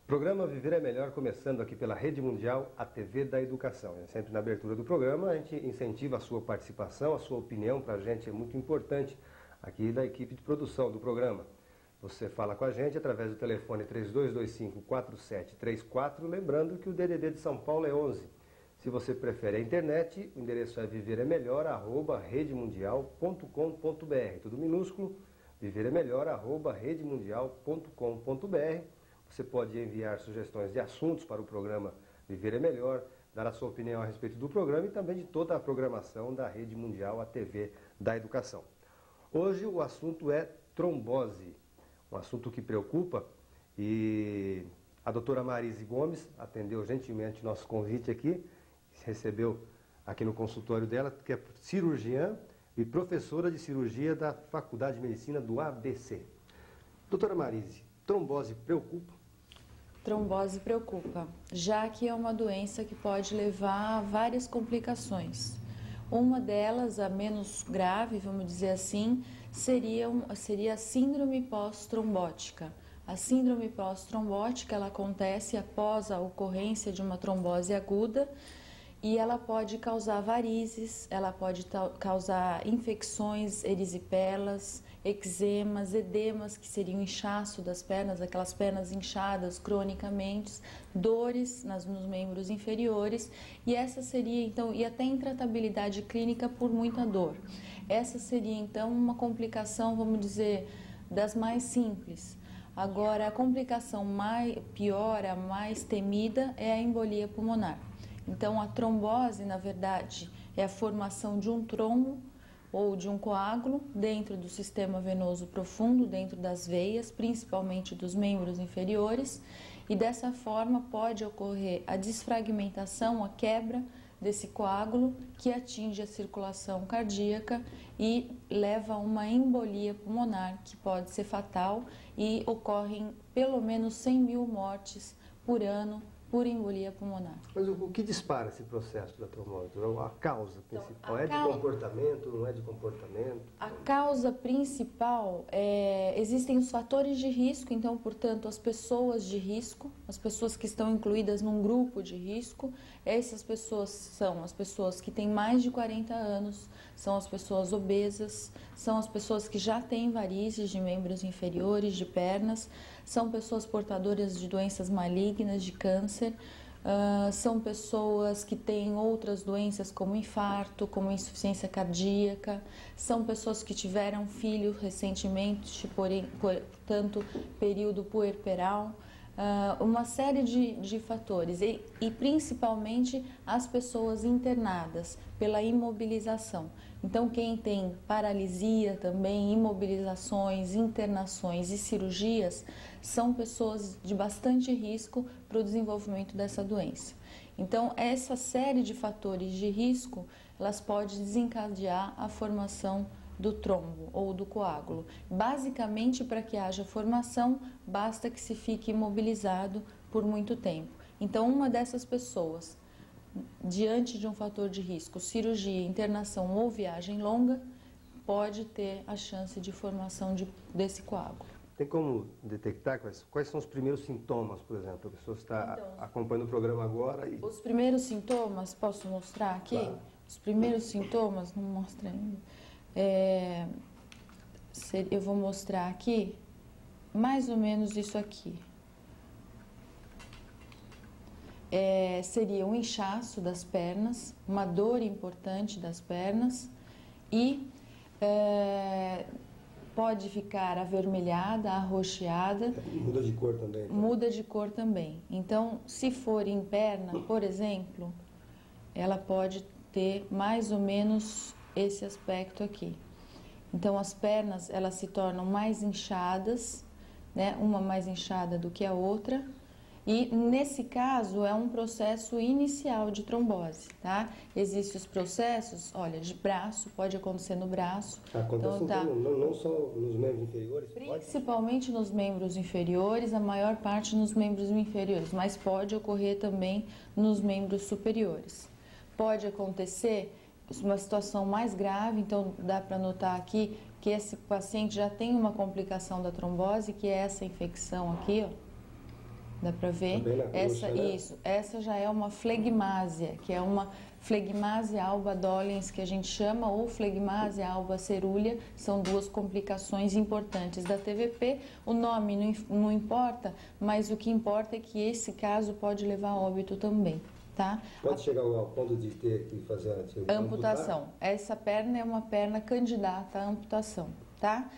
Programa Viver é Melhor, começando aqui pela Rede Mundial, a TV da Educação. Sempre na abertura do programa a gente incentiva a sua participação, a sua opinião, para a gente é muito importante aqui da equipe de produção do programa. Você fala com a gente através do telefone 3225-4734, lembrando que o DDD de São Paulo é 11. Se você prefere a internet, o endereço é viveremelhor@redemundial.com.br, tudo minúsculo, viveremelhor@redemundial.com.br. Você pode enviar sugestões de assuntos para o programa Viver é Melhor, dar a sua opinião a respeito do programa e também de toda a programação da Rede Mundial, a TV da Educação. Hoje o assunto é trombose, um assunto que preocupa, e a doutora Marise Gomes atendeu gentilmente nosso convite aqui, recebeu aqui no consultório dela, que é cirurgiã e professora de cirurgia da Faculdade de Medicina do ABC. Doutora Marise, trombose preocupa? Trombose preocupa, já que é uma doença que pode levar a várias complicações. Uma delas, a menos grave, vamos dizer assim, seria a síndrome pós-trombótica. A síndrome pós-trombótica, ela acontece após a ocorrência de uma trombose aguda e ela pode causar varizes, ela pode causar infecções, erisipelas, eczemas, edemas, que seriam inchaço das pernas, aquelas pernas inchadas cronicamente, dores nos membros inferiores, e essa seria então, e até intratabilidade clínica por muita dor. Essa seria então uma complicação, vamos dizer, das mais simples. Agora, a complicação pior, a mais temida, é a embolia pulmonar. Então, a trombose, na verdade, é a formação de um trombo ou de um coágulo dentro do sistema venoso profundo, dentro das veias, principalmente dos membros inferiores, e dessa forma pode ocorrer a desfragmentação, a quebra desse coágulo, que atinge a circulação cardíaca e leva a uma embolia pulmonar, que pode ser fatal, e ocorrem pelo menos 100 mil mortes por ano por embolia pulmonar. Mas o que dispara esse processo da trombose? A causa principal de comportamento, não é de comportamento? A causa principal existem os fatores de risco, então, portanto, as pessoas de risco, as pessoas que estão incluídas num grupo de risco, essas pessoas são as pessoas que têm mais de 40 anos, são as pessoas obesas, são as pessoas que já têm varizes de membros inferiores, de pernas, são pessoas portadoras de doenças malignas, de câncer, são pessoas que têm outras doenças como infarto, como insuficiência cardíaca, são pessoas que tiveram filho recentemente, portanto, período puerperal, uma série de fatores e principalmente as pessoas internadas pela imobilização. Então, quem tem paralisia também, imobilizações, internações e cirurgias, são pessoas de bastante risco para o desenvolvimento dessa doença. Então, essa série de fatores de risco, elas podem desencadear a formação do trombo ou do coágulo. Basicamente, para que haja formação, basta que se fique imobilizado por muito tempo. Então, uma dessas pessoas, diante de um fator de risco, cirurgia, internação ou viagem longa, pode ter a chance de formação desse coágulo. Tem como detectar quais são os primeiros sintomas, por exemplo? A pessoa está acompanhando o programa agora e... Os primeiros sintomas, posso mostrar aqui? Claro. Os primeiros sintomas, não mostra ainda. Eu vou mostrar aqui, mais ou menos isso aqui. Seria um inchaço das pernas, uma dor importante das pernas e pode ficar avermelhada, arroxeada. Muda de cor também. Então. Muda de cor também. Então, se for em perna, por exemplo, ela pode ter mais ou menos esse aspecto aqui. Então, as pernas, elas se tornam mais inchadas, né? Uma mais inchada do que a outra. E, nesse caso, é um processo inicial de trombose, tá? Existem os processos, olha, de braço, pode acontecer no braço. Acontece não só nos membros inferiores? Principalmente nos membros inferiores, a maior parte nos membros inferiores, mas pode ocorrer também nos membros superiores. Pode acontecer uma situação mais grave, então dá para notar aqui que esse paciente já tem uma complicação da trombose, que é essa infecção aqui, ó. Dá para ver? Também na coxa, né? Isso, essa já é uma flegmásia, que é uma flegmásia alba dolens, que a gente chama, ou flegmásia alba cerúlea, são duas complicações importantes da TVP. O nome não importa, mas o que importa é que esse caso pode levar a óbito também. Tá? Pode chegar ao ponto de ter que fazer a amputação. Essa perna é uma perna candidata à amputação, tá?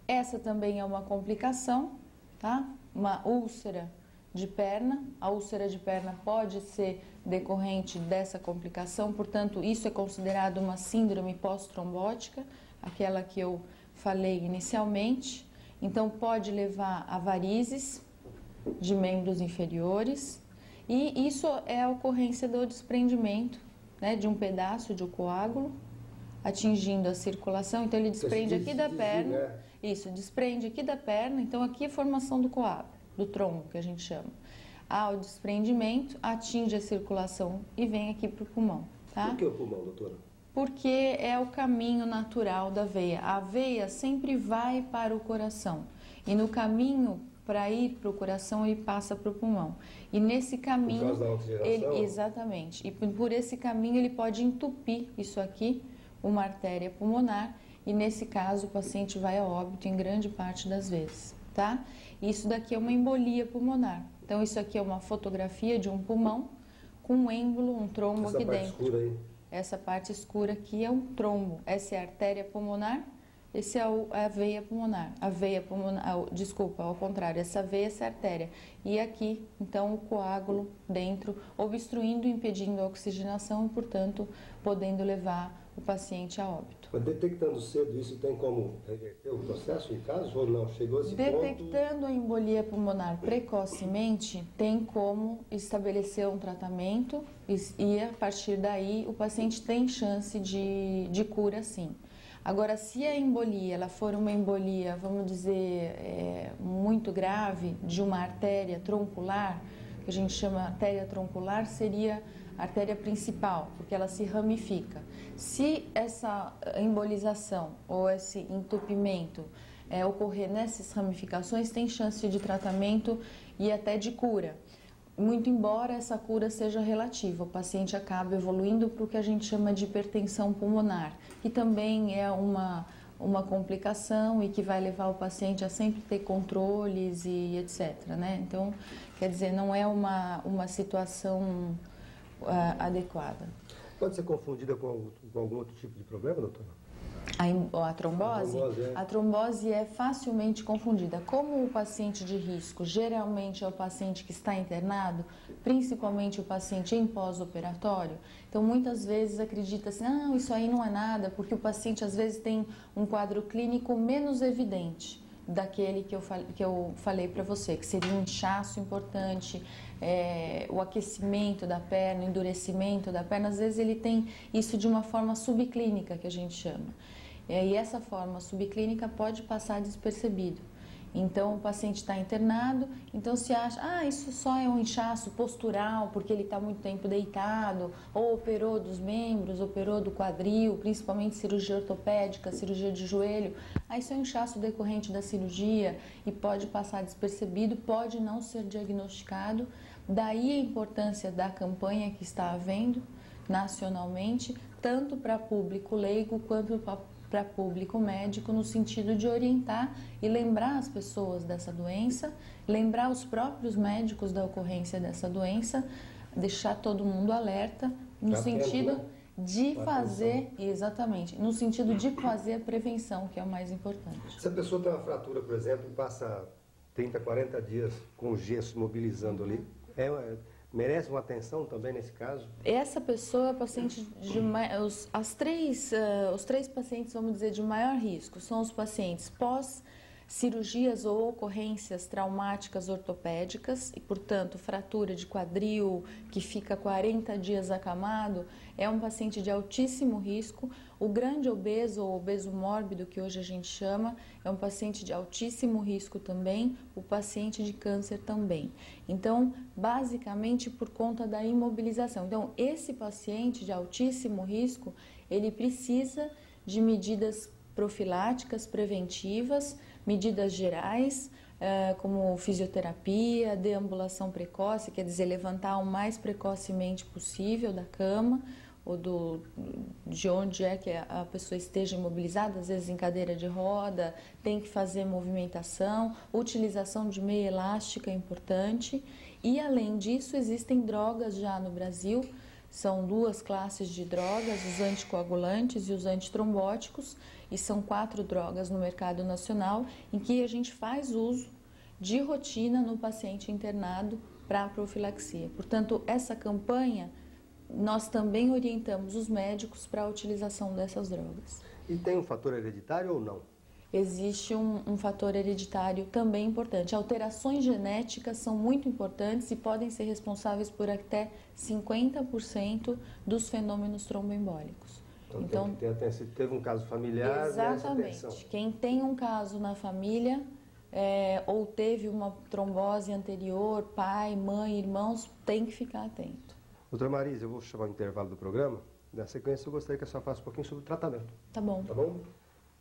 Essa também é uma complicação, tá? Uma úlcera de perna. A úlcera de perna pode ser decorrente dessa complicação, portanto, isso é considerado uma síndrome pós-trombótica, aquela que eu falei inicialmente. Então, pode levar a varizes de membros inferiores, e isso é a ocorrência do desprendimento, né, de um pedaço de um coágulo, atingindo a circulação. Então, ele desprende aqui da perna, isso, desprende aqui da perna, então aqui é a formação do coágulo, do trombo, que a gente chama. O desprendimento atinge a circulação e vem aqui para o pulmão, tá? Por que o pulmão, doutora? Porque é o caminho natural da veia. A veia sempre vai para o coração, e no caminho para ir para o coração, ele passa para o pulmão. E nesse caminho... Por causa da oxigenação? Exatamente. E por esse caminho ele pode entupir isso aqui, uma artéria pulmonar, e nesse caso o paciente vai a óbito em grande parte das vezes, tá? Isso daqui é uma embolia pulmonar. Então isso aqui é uma fotografia de um pulmão com um êmbolo, um trombo aqui dentro. Essa parte escura aí? Essa parte escura aqui é um trombo. Essa é a artéria pulmonar. Esse é a veia pulmonar. A veia pulmonar, desculpa, ao contrário, essa veia, essa artéria. E aqui, então, o coágulo dentro, obstruindo, impedindo a oxigenação e, portanto, podendo levar o paciente a óbito. Mas detectando cedo isso, tem como reverter o processo em caso ou não? Chegou a esse ponto? Detectando a embolia pulmonar precocemente, tem como estabelecer um tratamento e, a partir daí, o paciente tem chance de cura, sim. Agora, se a embolia ela for uma embolia, vamos dizer, muito grave, de uma artéria troncular, que a gente chama artéria troncular, seria a artéria principal, porque ela se ramifica. Se essa embolização ou esse entupimento ocorrer nessas ramificações, tem chance de tratamento e até de cura. Muito embora essa cura seja relativa, o paciente acaba evoluindo para o que a gente chama de hipertensão pulmonar, que também é uma complicação e que vai levar o paciente a sempre ter controles e etc, né? Então, quer dizer, não é uma situação adequada. Pode ser confundida com algum outro tipo de problema, doutora? A trombose? A trombose é facilmente confundida. Como o paciente de risco geralmente é o paciente que está internado, principalmente o paciente em pós-operatório, então muitas vezes acredita-se, não, isso aí não é nada, porque o paciente às vezes tem um quadro clínico menos evidente daquele que eu falei para você, que seria um inchaço importante, o aquecimento da perna, o endurecimento da perna. Às vezes ele tem isso de uma forma subclínica, que a gente chama. E essa forma subclínica pode passar despercebido. Então, o paciente está internado, então se acha, isso só é um inchaço postural, porque ele está muito tempo deitado, ou operou dos membros, operou do quadril, principalmente cirurgia ortopédica, cirurgia de joelho. Isso é um inchaço decorrente da cirurgia e pode passar despercebido, pode não ser diagnosticado. Daí a importância da campanha que está havendo nacionalmente, tanto para público leigo quanto para público médico, no sentido de orientar e lembrar as pessoas dessa doença, lembrar os próprios médicos da ocorrência dessa doença, deixar todo mundo alerta, no sentido de fazer, exatamente, no sentido de fazer a prevenção, que é o mais importante. Se a pessoa tem uma fratura, por exemplo, e passa 30, 40 dias com gesso mobilizando ali, merece uma atenção também nesse caso? Essa pessoa é paciente os três pacientes, vamos dizer, de maior risco são os pacientes pós-cirurgias ou ocorrências traumáticas ortopédicas e, portanto, fratura de quadril que fica 40 dias acamado, é um paciente de altíssimo risco. O grande obeso ou obeso mórbido, que hoje a gente chama, é um paciente de altíssimo risco também, o paciente de câncer também. Então, basicamente por conta da imobilização. Então, esse paciente de altíssimo risco, ele precisa de medidas profiláticas, preventivas, medidas gerais, como fisioterapia, deambulação precoce, quer dizer, levantar o mais precocemente possível da cama ou de onde é que a pessoa esteja imobilizada, às vezes em cadeira de roda, tem que fazer movimentação, utilização de meia elástica é importante. E além disso, existem drogas já no Brasil, são 2 classes de drogas, os anticoagulantes e os antitrombóticos, e são 4 drogas no mercado nacional em que a gente faz uso de rotina no paciente internado para profilaxia. Portanto, essa campanha, nós também orientamos os médicos para a utilização dessas drogas. E tem um fator hereditário ou não? Existe um fator hereditário também importante. Alterações genéticas são muito importantes e podem ser responsáveis por até 50% dos fenômenos tromboembólicos. Então teve um caso familiar. Exatamente. Quem tem um caso na família ou teve uma trombose anterior, pai, mãe, irmãos, tem que ficar atento. Doutora Marisa, eu vou chamar o intervalo do programa. Na sequência, eu gostaria que a senhora falasse um pouquinho sobre o tratamento. Tá bom. Tá bom?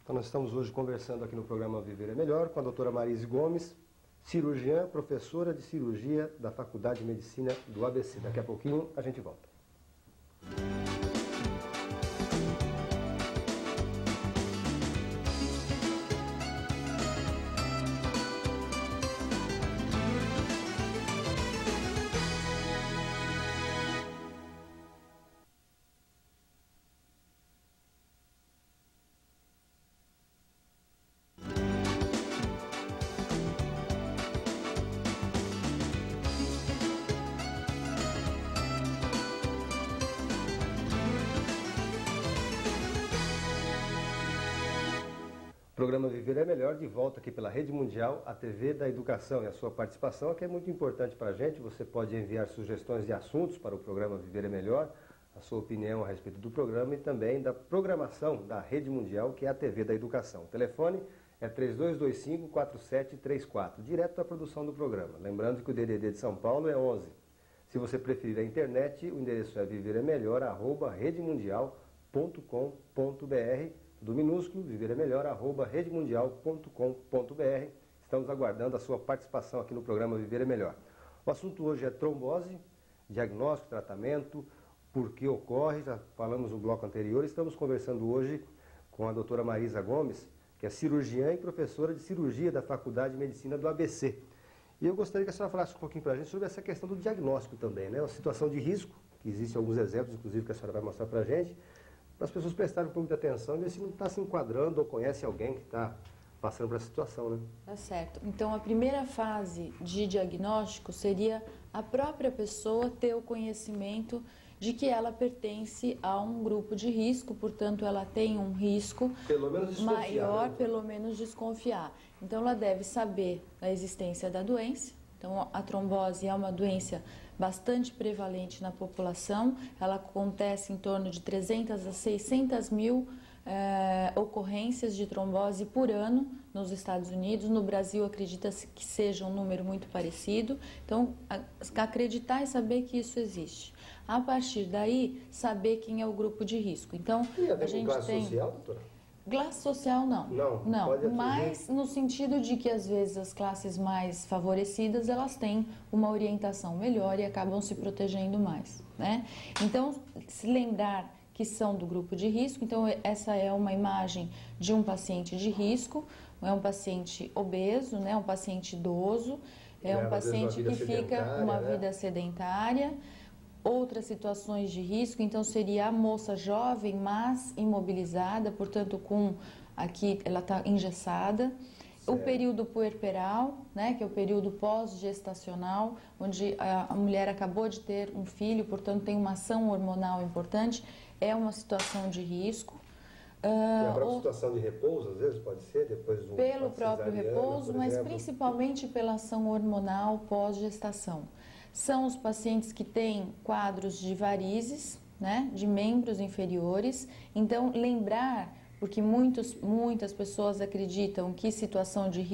Então, nós estamos hoje conversando aqui no programa Viver é Melhor com a doutora Marise Gomes, cirurgiã, professora de cirurgia da Faculdade de Medicina do ABC. Daqui a pouquinho a gente volta. O programa Viver é Melhor, de volta aqui pela Rede Mundial, a TV da Educação. E a sua participação aqui é muito importante para a gente. Você pode enviar sugestões de assuntos para o programa Viver é Melhor, a sua opinião a respeito do programa e também da programação da Rede Mundial, que é a TV da Educação. O telefone é 3225-4734, direto da produção do programa. Lembrando que o DDD de São Paulo é 11. Se você preferir a internet, o endereço é viveremelhor@redemundial.com.br, do minúsculo, viveremelhor@redemundial.com.br. Estamos aguardando a sua participação aqui no programa Viver é Melhor. O assunto hoje é trombose, diagnóstico, tratamento, por que ocorre, já falamos no bloco anterior. Estamos conversando hoje com a doutora Marisa Gomes, que é cirurgiã e professora de cirurgia da Faculdade de Medicina do ABC. E eu gostaria que a senhora falasse um pouquinho para a gente sobre essa questão do diagnóstico também, né? Uma situação de risco, que existem alguns exemplos, inclusive, que a senhora vai mostrar para a gente, para as pessoas prestarem um pouco de atenção e ver se não está se enquadrando ou conhece alguém que está passando por essa situação, né? Tá certo. Então, a primeira fase de diagnóstico seria a própria pessoa ter o conhecimento de que ela pertence a um grupo de risco, portanto, ela tem um risco pelo menos maior, pelo menos desconfiar. Então, ela deve saber a existência da doença. Então, a trombose é uma doença bastante prevalente na população, ela acontece em torno de 300 a 600 mil ocorrências de trombose por ano nos Estados Unidos. No Brasil, acredita-se que seja um número muito parecido. Então, acreditar e saber que isso existe. A partir daí, saber quem é o grupo de risco. Então, a gente classe tem social, doutora? Classe social não, mas no sentido de que às vezes as classes mais favorecidas elas têm uma orientação melhor e acabam se protegendo mais, né? Então, se lembrar que são do grupo de risco, então essa é uma imagem de um paciente de risco, é um paciente obeso, né? Um paciente idoso, é um paciente que fica uma vida sedentária. Outras situações de risco, então seria a moça jovem, mas imobilizada, portanto aqui ela está engessada. Certo. O período puerperal, né, que é o período pós-gestacional, onde a mulher acabou de ter um filho, portanto tem uma ação hormonal importante, é uma situação de risco. E a própria situação de repouso, às vezes, pode ser, depois do pelo próprio repouso, mas principalmente pela ação hormonal pós-gestação. São os pacientes que têm quadros de varizes, né, de membros inferiores. Então, lembrar, porque muitas pessoas acreditam que situação de risco